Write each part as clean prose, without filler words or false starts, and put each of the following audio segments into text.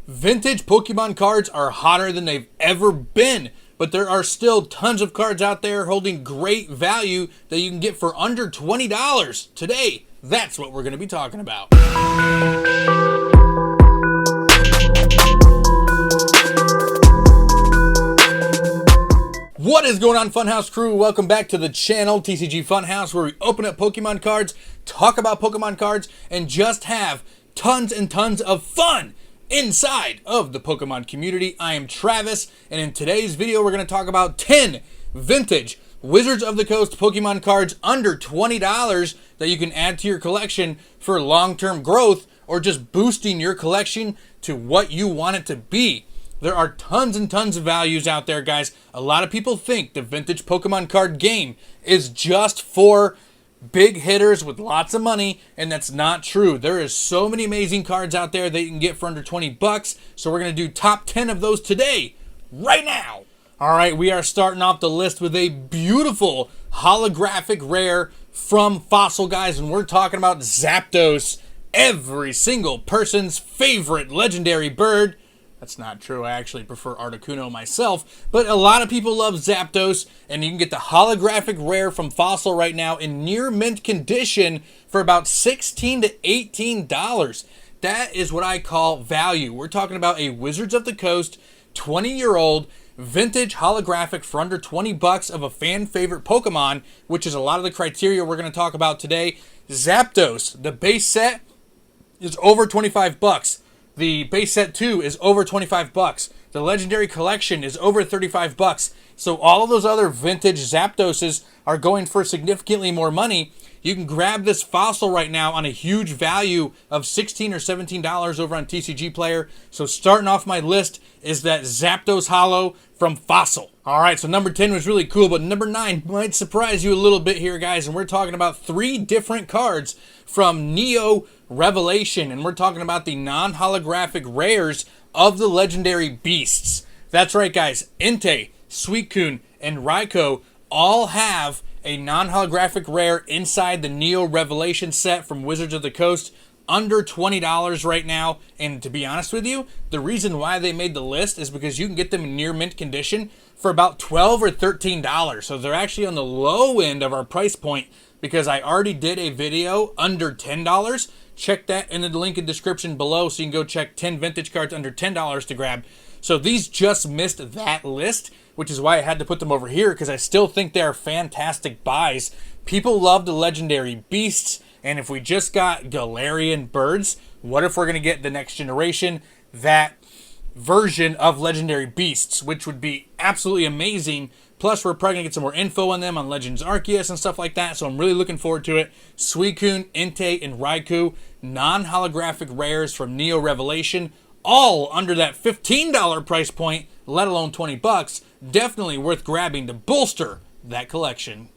Vintage Pokemon cards are hotter than they've ever been, but there are still tons of cards out there holding great value that you can get for under $20. Today, that's what we're going to be talking about. What is going on, Funhouse crew? Welcome back to the channel, TCG Funhouse, where we open up Pokemon cards, talk about Pokemon cards, and just have tons and tons of fun inside of the Pokemon community. I am Travis, and in today's video, we're going to talk about 10 vintage Wizards of the Coast Pokemon cards under $20 that you can add to your collection for long-term growth or just boosting your collection to what you want it to be. There are tons and tons of values out there, guys. A lot of people think the vintage Pokemon card game is just for big hitters with lots of money, and that's not true. There is so many amazing cards out there that you can get for under 20 bucks. So we're going to do top 10 of those today, right now. All right, we are starting off the list with a beautiful holographic rare from Fossil, guys, and we're talking about Zapdos, every single person's favorite legendary bird. That's not true. I actually prefer Articuno myself, but a lot of people love Zapdos, and you can get the holographic rare from Fossil right now in near mint condition for about $16 to $18. That is what I call value. We're talking about a Wizards of the Coast 20-year-old vintage holographic for under 20 bucks of a fan favorite Pokemon, which is a lot of the criteria we're going to talk about today. Zapdos, the base set is over 25 bucks. The base set 2 is over 25 bucks. The legendary collection is over 35 bucks. So all of those other vintage Zapdoses are going for significantly more money. You can grab this Fossil right now on a huge value of $16 or $17 over on TCG Player. So starting off my list is that Zapdos Holo from Fossil. All right, so number 10 was really cool, but number 9 might surprise you a little bit here, guys. And we're talking about 3 different cards from Neo Revelation, and we're talking about the non-holographic rares of the legendary beasts. That's right, guys. Entei, Suicune, and Raikou all have a non-holographic rare inside the Neo Revelation set from Wizards of the Coast, under $20 right now. And to be honest with you, the reason why they made the list is because you can get them in near mint condition for about $12 or $13. So they're actually on the low end of our price point, because I already did a video under $10. Check that in the link in the description below so you can go check 10 vintage cards under $10 to grab. So these just missed that list, which is why I had to put them over here, because I still think they are fantastic buys. People love the legendary beasts, and if we just got Galarian birds, what if we're going to get the next generation, that version of legendary beasts, which would be absolutely amazing. Plus, we're probably going to get some more info on them on Legends Arceus and stuff like that, so I'm really looking forward to it. Suicune, Entei, and Raikou, non-holographic rares from Neo Revelation, all under that $15 price point, let alone 20 bucks. Definitely worth grabbing to bolster that collection.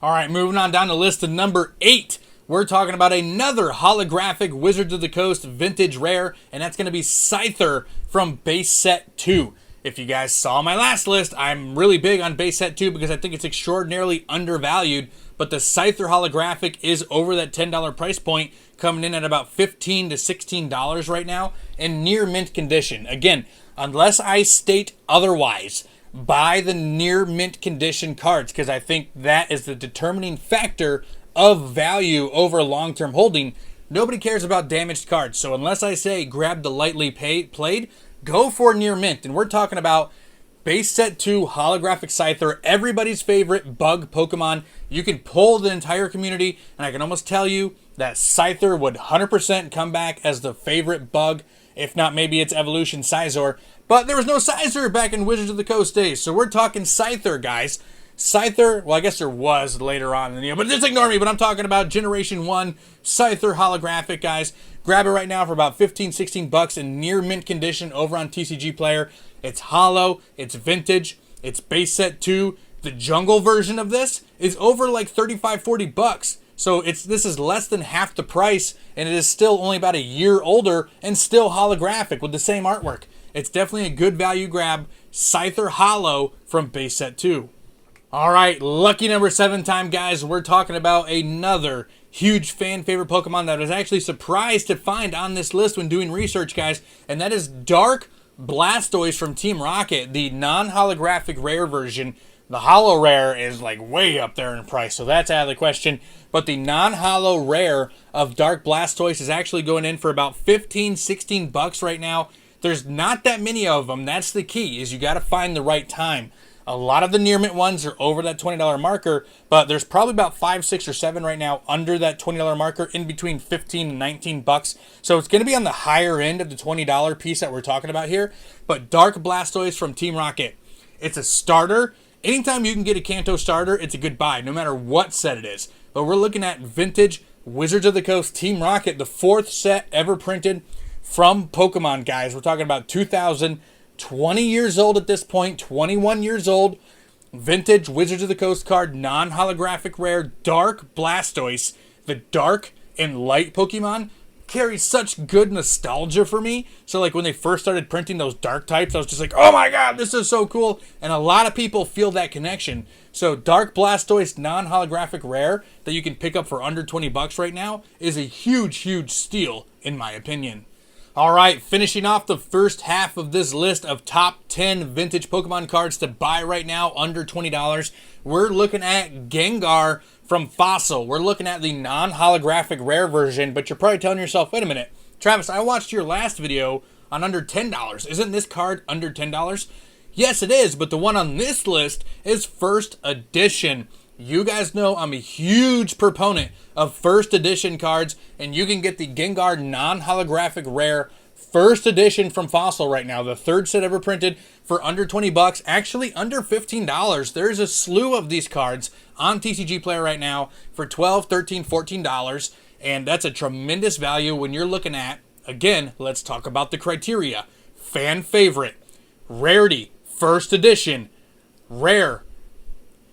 All right, moving on down the list to number 8. We're talking about another holographic Wizards of the Coast vintage rare, and that's going to be Scyther from base set 2. If you guys saw my last list, I'm really big on base set 2 because I think it's extraordinarily undervalued, but the Scyther holographic is over that $10 price point, coming in at about $15 to $16 right now, in near mint condition. Again, unless I state otherwise, buy the near mint condition cards, because I think that is the determining factor of value over long-term holding. Nobody cares about damaged cards, so unless I say grab the lightly played, go for near mint. And we're talking about base set 2 holographic Scyther, everybody's favorite bug Pokemon. You can pull the entire community, and I can almost tell you that Scyther would 100% come back as the favorite bug, if not maybe its evolution Scizor. But there was no Scizor back in Wizards of the Coast days, so we're talking Scyther, guys. Scyther, well, I guess there was later on in the year, but just ignore me. But I'm talking about Generation 1 Scyther holographic, guys. Grab it right now for about 15, 16 bucks in near mint condition over on TCG Player. It's holo, it's vintage, it's base set 2. The jungle version of this is over like 35, 40 bucks. So this is less than half the price, and it is still only about a year older and still holographic with the same artwork. It's definitely a good value grab. Scyther holo from base set 2. All right, lucky number 7 time, guys. We're talking about another huge fan favorite Pokemon that I was actually surprised to find on this list when doing research, guys, and that is Dark Blastoise from Team Rocket, the non-holographic rare version. The holo rare is like way up there in price, so that's out of the question. But the non-holo rare of Dark Blastoise is actually going in for about 15, 16 bucks right now. There's not that many of them. That's the key, is you got to find the right time. A lot of the near mint ones are over that $20 marker, but there's probably about 5, 6, or 7 right now under that $20 marker, in between 15 and 19 bucks. So it's going to be on the higher end of the $20 piece that we're talking about here. But Dark Blastoise from Team Rocket, it's a starter. Anytime you can get a Kanto starter, it's a good buy, no matter what set it is. But we're looking at vintage Wizards of the Coast Team Rocket, the 4th set ever printed from Pokemon, guys. We're talking about 2000, 20 years old at this point, 21 years old. Vintage Wizards of the Coast card, non-holographic rare, Dark Blastoise. The dark and light Pokemon carries such good nostalgia for me. So like when they first started printing those dark types, I was just like, oh my god, this is so cool. And a lot of people feel that connection. So Dark Blastoise non-holographic rare that you can pick up for under 20 bucks right now is a huge, huge steal in my opinion. All right, finishing off the first half of this list of top 10 vintage Pokemon cards to buy right now under $20, we're looking at Gengar from Fossil. We're looking at the non-holographic rare version, but you're probably telling yourself, wait a minute, Travis, I watched your last video on under $10. Isn't this card under $10? Yes, it is, but the one on this list is first edition. You guys know I'm a huge proponent of first edition cards, and you can get the Gengar non-holographic rare first edition from Fossil right now, the 3rd set ever printed, for under 20 bucks, actually under $15. There's a slew of these cards on TCG Player right now for $12, $13, $14, and that's a tremendous value when you're looking at, again, let's talk about the criteria. Fan favorite, rarity, first edition, rare,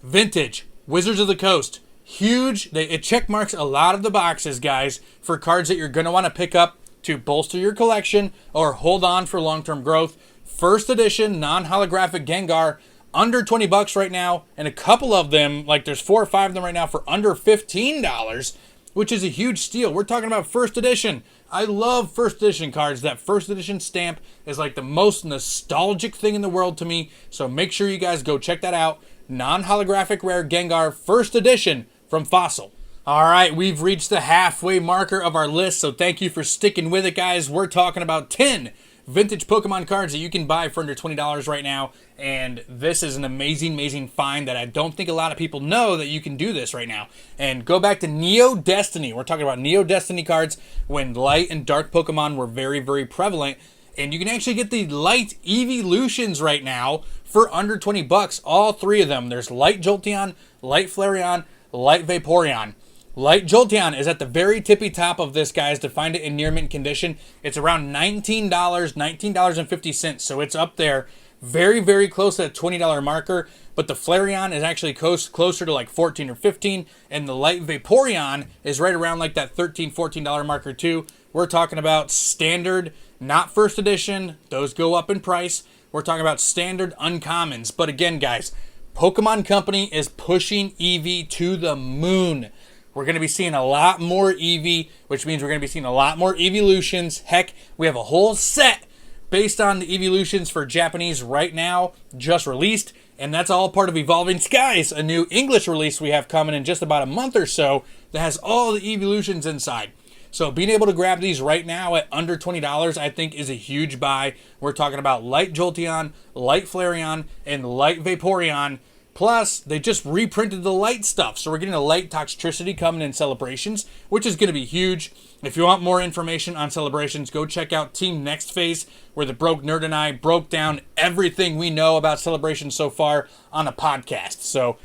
vintage, Wizards of the Coast. Huge. It check marks a lot of the boxes, guys, for cards that you're going to want to pick up to bolster your collection or hold on for long-term growth. First edition non-holographic Gengar, under 20 bucks right now, and a couple of them, like there's 4 or 5 of them right now for under $15, which is a huge steal. We're talking about first edition. I love first edition cards. That first edition stamp is like the most nostalgic thing in the world to me, so make sure you guys go check that out. Non-holographic rare Gengar first edition from Fossil. All right, we've reached the halfway marker of our list, so thank you for sticking with it, guys. We're talking about 10 vintage Pokemon cards that you can buy for under $20 right now, and this is an amazing, amazing find that I don't think a lot of people know that you can do this right now. And go back to Neo Destiny. We're talking about Neo Destiny cards when light and dark Pokemon were very, very prevalent. And you can actually get the light evolutions right now for under 20 bucks. All 3 of them. There's light Jolteon, light Flareon, light Vaporeon. Light Jolteon is at the very tippy top of this, guys. To find it in near mint condition, it's around $19, $19.50. So it's up there. Very, very close to that $20 marker. But the Flareon is actually closer to like 14 or 15. And the light Vaporeon is right around like that $13, $14 marker too. We're talking about standard, not first edition. Those go up in price. We're talking about standard uncommons. But again, guys, Pokemon Company is pushing Eevee to the moon. We're going to be seeing a lot more Eevee, which means we're going to be seeing a lot more evolutions. Heck, we have a whole set based on the evolutions for Japanese right now, just released. And that's all part of Evolving Skies, a new English release we have coming in just about a month or so that has all the evolutions inside. So being able to grab these right now at under $20, I think is a huge buy. We're talking about light Jolteon, light Flareon, and light Vaporeon. Plus, they just reprinted the light stuff. So we're getting a light Toxtricity coming in Celebrations, which is going to be huge. If you want more information on Celebrations, go check out Team Next Phase, where the Broke Nerd and I broke down everything we know about Celebrations so far on a podcast. So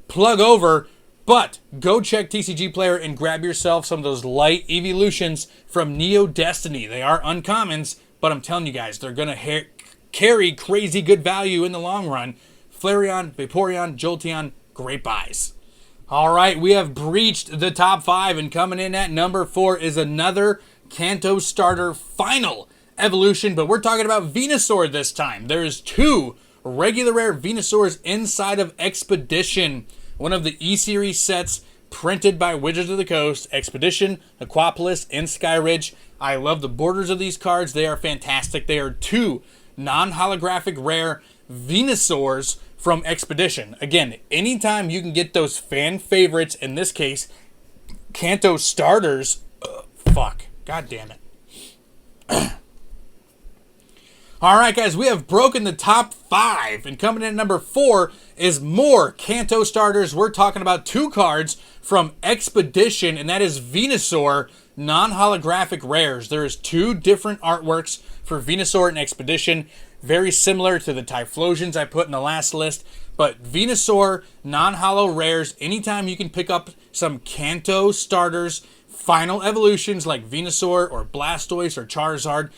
plug over. But go check TCG Player and grab yourself some of those light evolutions from Neo Destiny. They are uncommons, but I'm telling you guys, they're going to carry crazy good value in the long run. Flareon, Vaporeon, Jolteon, great buys. All right, we have breached the top 5, and coming in at number 4 is another Kanto starter final evolution, but we're talking about Venusaur this time. There's 2 regular rare Venusaurs inside of Expedition, one of the E-Series sets printed by Wizards of the Coast, Expedition, Aquapolis, and Skyridge. I love the borders of these cards. They are fantastic. They are 2 non-holographic rare Venusaurs from Expedition. Again, anytime you can get those fan favorites, in this case, Kanto starters, god damn it. All right, guys, we have broken the top 5, and coming in at number 4 is more Kanto starters. We're talking about 2 cards from Expedition, and that is Venusaur non-holographic rares. There is 2 different artworks for Venusaur and Expedition, very similar to the Typhlosions I put in the last list, but Venusaur non-holo rares, anytime you can pick up some Kanto starters, final evolutions like Venusaur or Blastoise or Charizard,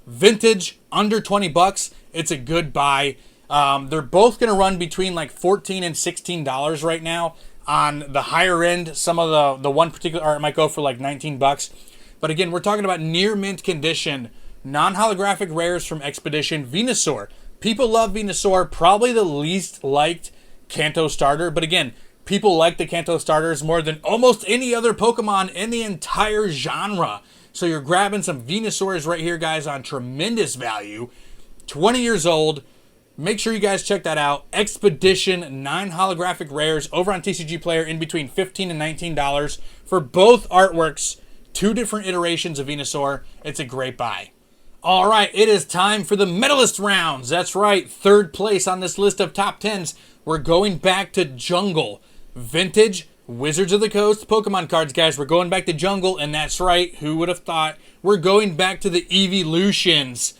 vintage, under 20 bucks, it's a good buy. They're both going to run between like $14 and $16 right now. On the higher end, some of the one particular art might go for like 19 bucks. But again, we're talking about near mint condition, non-holographic rares from Expedition. Venusaur. People love Venusaur, probably the least liked Kanto starter. But again, people like the Kanto starters more than almost any other Pokemon in the entire genre. So you're grabbing some Venusaurs right here, guys, on tremendous value. 20 years old. Make sure you guys check that out. Expedition 9 holographic rares over on TCG Player in between $15 and $19 for both artworks. 2 different iterations of Venusaur. It's a great buy. All right, it is time for the medalist rounds. That's right, 3rd place on this list of top 10s. We're going back to Jungle. Vintage Wizards of the Coast Pokemon cards, guys. We're going back to Jungle, and that's right. Who would have thought? We're going back to the Evolutions.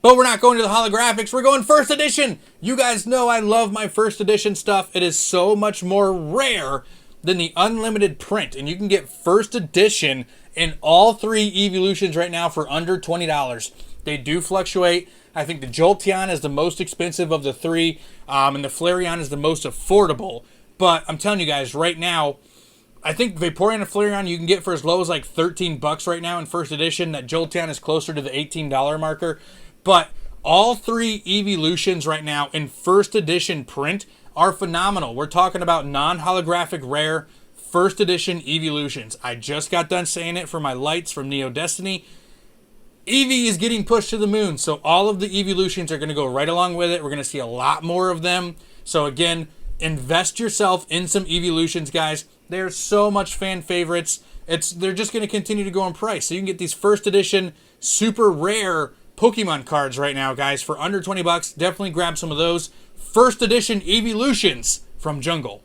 But we're not going to the holographics. We're going 1st edition. You guys know I love my 1st edition stuff. It is so much more rare than the unlimited print. And you can get 1st edition in all 3 Evolutions right now for under $20. They do fluctuate. I think the Jolteon is the most expensive of the 3. And the Flareon is the most affordable. But I'm telling you guys, right now, I think Vaporeon and Flareon you can get for as low as like 13 bucks right now in 1st edition. That Jolteon is closer to the $18 marker. But all 3 Evolutions right now in 1st edition print are phenomenal. We're talking about non-holographic rare 1st edition Evolutions. I just got done saying it for my lights from Neo Destiny. Eevee is getting pushed to the moon, so all of the Evolutions are going to go right along with it. We're going to see a lot more of them. So again, invest yourself in some Evolutions, guys. They're so much fan favorites. They're just going to continue to go in price. So you can get these 1st edition super rare Pokemon cards right now, guys, for under 20 bucks. Definitely grab some of those 1st edition Evolutions from Jungle.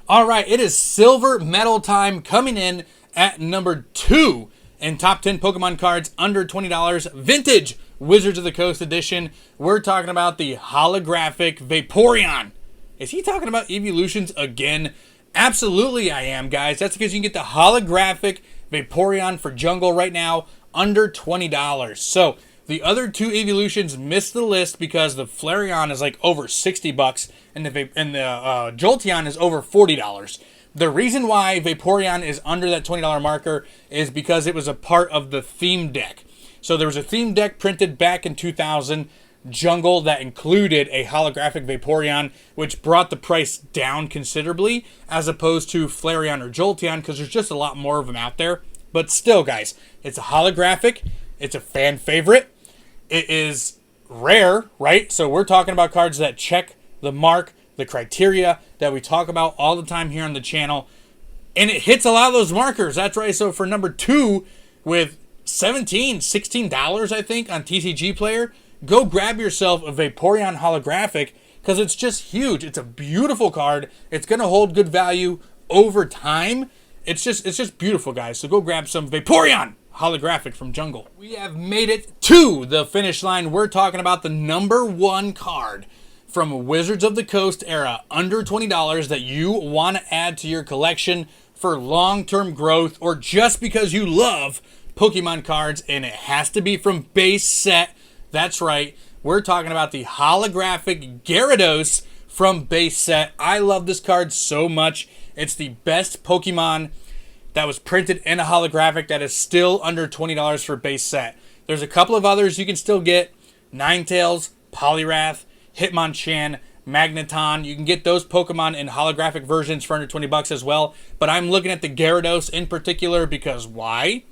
All right, it is silver medal time, coming in at number 2 in top 10 Pokemon cards under $20. Vintage Wizards of the Coast edition. We're talking about the holographic Vaporeon. Is he talking about Evolutions again? Absolutely I am, guys. That's because you can get the holographic Vaporeon for Jungle right now under $20. So the other 2 Evolutions missed the list because the Flareon is like over 60 bucks and the Jolteon is over $40. The reason why Vaporeon is under that $20 marker is because it was a part of the theme deck. So there was a theme deck printed back in 2000 Jungle that included a holographic Vaporeon, which brought the price down considerably as opposed to Flareon or Jolteon because there's just a lot more of them out there. But still, guys, it's a holographic. It's a fan favorite. It is rare, right? So we're talking about cards that check the mark, the criteria that we talk about all the time here on the channel. And it hits a lot of those markers. That's right. So for number 2 with $17, $16, I think, on TCG Player, go grab yourself a Vaporeon holographic because it's just huge. It's a beautiful card. It's going to hold good value over time. It's just beautiful, guys. So go grab some Vaporeon holographic from Jungle. We have made it to the finish line. We're talking about the number 1 card from Wizards of the Coast era under $20 that you want to add to your collection for long-term growth or just because you love Pokemon cards, and it has to be from base set. That's right. We're talking about the holographic Gyarados from base set. I love this card so much. It's the best Pokemon that was printed in a holographic that is still under $20 for base set. There's a couple of others you can still get. Ninetales, Poliwrath, Hitmonchan, Magneton. You can get those Pokemon in holographic versions for under 20 bucks as well. But I'm looking at the Gyarados in particular because why?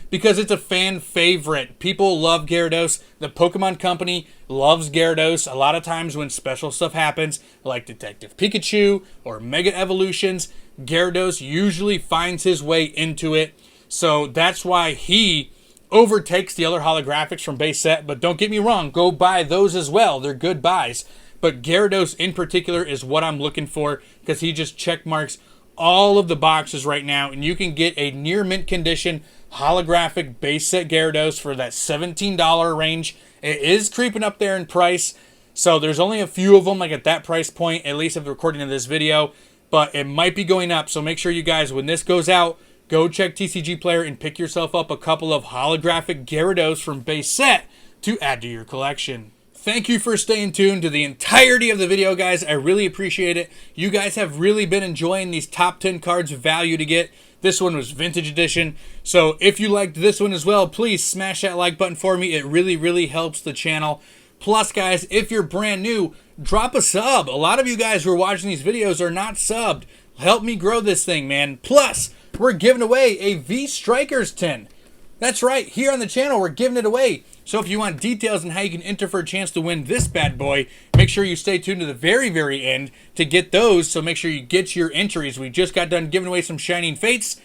Because it's a fan favorite. People love Gyarados. The Pokemon Company loves Gyarados. A lot of times when special stuff happens, like Detective Pikachu or Mega Evolutions, Gyarados usually finds his way into it. So that's why he overtakes the other holographics from base set. But don't get me wrong, go buy those as well. They're good buys. But Gyarados in particular is what I'm looking for because he just check marks all of the boxes right now. And you can get a near mint condition holographic base set Gyarados for that $17 range. It is creeping up there in price. So there's only a few of them like at that price point, at least of the recording of this video. But it might be going up. So make sure you guys, when this goes out, go check TCG Player and pick yourself up a couple of holographic Gyarados from base set to add to your collection. Thank you for staying tuned to the entirety of the video, guys. I really appreciate it. You guys have really been enjoying these top 10 cards of value to get. This one was Vintage Edition. So if you liked this one as well, please smash that like button for me. It really, really helps the channel. Plus, guys, if you're brand new, drop a sub. A lot of you guys who are watching these videos are not subbed. Help me grow this thing, man. Plus, we're giving away a V-Strikers tin. That's right. Here on the channel, we're giving it away. So if you want details on how you can enter for a chance to win this bad boy, make sure you stay tuned to the very, very end to get those. So make sure you get your entries. We just got done giving away some Shining Fates.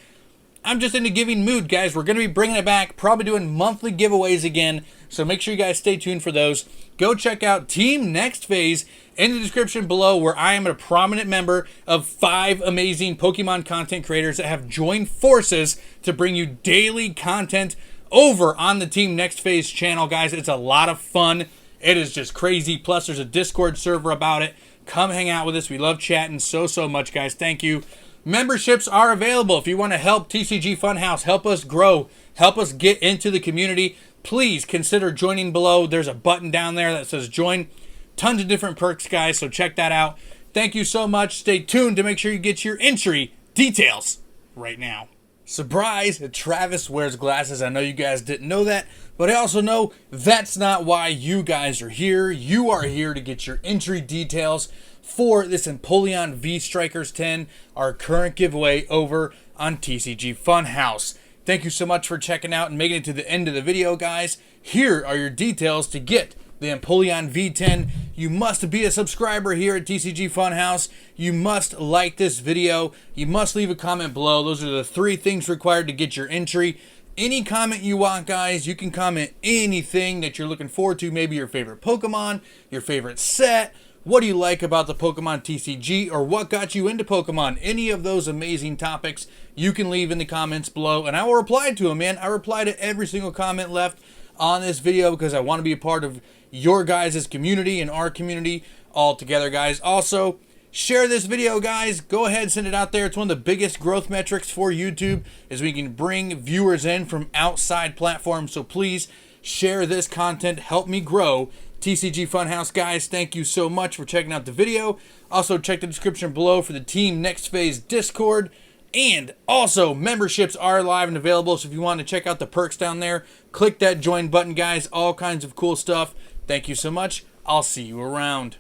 I'm just in a giving mood, guys. We're going to be bringing it back, probably doing monthly giveaways again. So make sure you guys stay tuned for those. Go check out Team Next Phase in the description below, where I am a prominent member of 5 amazing Pokemon content creators that have joined forces to bring you daily content over on the Team Next Phase channel, guys. It's a lot of fun. It is just crazy. Plus, there's a Discord server about it. Come hang out with us. We love chatting so much, guys. Thank you. Memberships are available. If you want to help TCG Funhouse, help us grow, help us get into the community, please consider joining below. There's a button down there that says join. Tons of different perks, guys, so check that out. Thank you so much. Stay tuned to make sure you get your entry details right now. Surprise! Travis wears glasses. I know you guys didn't know that, but I also know that's not why you guys are here. You are here to get your entry details for this Empoleon V-Strikers 10, our current giveaway over on TCG Funhouse. Thank you so much for checking out and making it to the end of the video, guys. Here are your details to get the Empoleon V10. You must be a subscriber here at TCG Funhouse. You must like this video. You must leave a comment below. Those are the 3 things required to get your entry. Any comment you want, guys. You can comment anything that you're looking forward to. Maybe your favorite Pokemon, your favorite set. What do you like about the Pokemon TCG, or what got you into Pokemon? Any of those amazing topics you can leave in the comments below, and I will reply to them, man. I reply to every single comment left on this video because I want to be a part of your guys' community and our community all together, guys. Also, share this video, guys. Go ahead, send it out there. It's one of the biggest growth metrics for YouTube, is we can bring viewers in from outside platforms. So please share this content. Help me grow TCG Funhouse, guys. Thank you so much for checking out the video. Also, check the description below for the Team Next Phase Discord. And also, memberships are live and available. So if you want to check out the perks down there, click that join button, guys. All kinds of cool stuff. Thank you so much. I'll see you around.